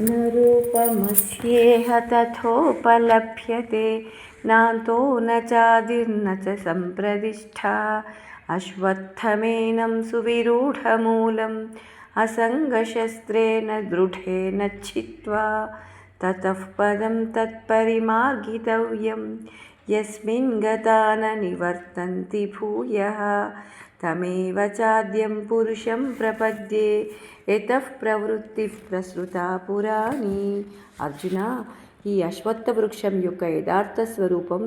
न रूपमस्येह तथोपलभ्यते नान्तो न चादिर्न च सम्प्रतिष्ठा अश्वत्थमेनं सुविरूढमूलम् असङ्गशस्त्रेण दृढेन छित्त्वा ततः पदं तत्परिमार्गितव्यं यस्मिन् गता न निवर्तन्ति भूयः तमेव चाद्यं पुरुषं प्रपद्ये यतः ప్రవృత్తి ప్రసృతా పురాణి. అర్జున, ఈ అశ్వత్థ వృక్షం యొక్క యథార్థ స్వరూపం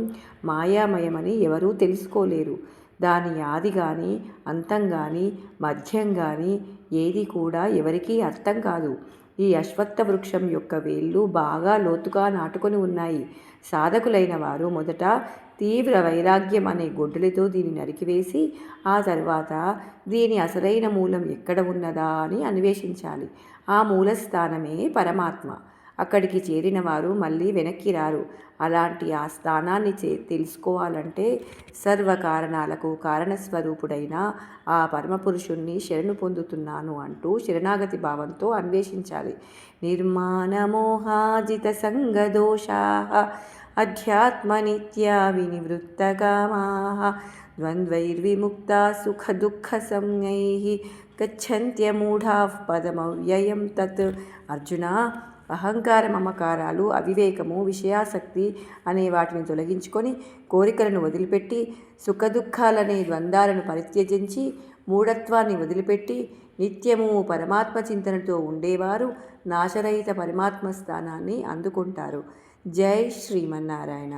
మాయామయమని ఎవరూ తెలుసుకోలేరు. దాని ఆది కానీ అంతం కానీ మధ్యం కానీ ఏది కూడా ఎవరికీ అర్థం కాదు. ఈ అశ్వత్థ వృక్షం యొక్క వేళ్ళు బాగా లోతుగా నాటుకొని ఉన్నాయి. సాధకులైన వారు మొదట తీవ్ర వైరాగ్యం అనే గొడ్డలితో దీన్ని నరికివేసి ఆ తర్వాత దీని అసలైన మూలం ఎక్కడ ఉన్నదా అని అన్వేషించాలి. ఆ మూలస్థానమే పరమాత్మ. అక్కడికి చేరిన వారు మళ్ళీ వెనక్కి రారు. అలాంటి ఆ స్థానాన్ని తెలుసుకోవాలంటే సర్వకారణాలకు కారణస్వరూపుడైన ఆ పరమపురుషుణ్ణి శరణు పొందుతున్నాను అంటూ శరణాగతి భావంతో అన్వేషించాలి. నిర్మాణమోహాజిత సంగదోషా అధ్యాత్మనిత్యా వినివృత్తకామాః ద్వంద్వైర్విముక్తా సుఖదుఃఖసంజ్ఞైః గచ్చన్త్యమూఢాః పదమవ్యయం తత్. అర్జున, అహంకార మమకారాలు, అవివేకము, విషయాసక్తి అనే వాటిని తొలగించుకొని కోరికలను వదిలిపెట్టి సుఖదుఖాలనే ద్వంద్వాలను పరిత్యజించి మూఢత్వాన్ని వదిలిపెట్టి నిత్యము పరమాత్మ చింతనతో ఉండేవారు నాశరహిత పరమాత్మ స్థానాన్ని అందుకుంటారు. జై శ్రీమన్నారాయణ.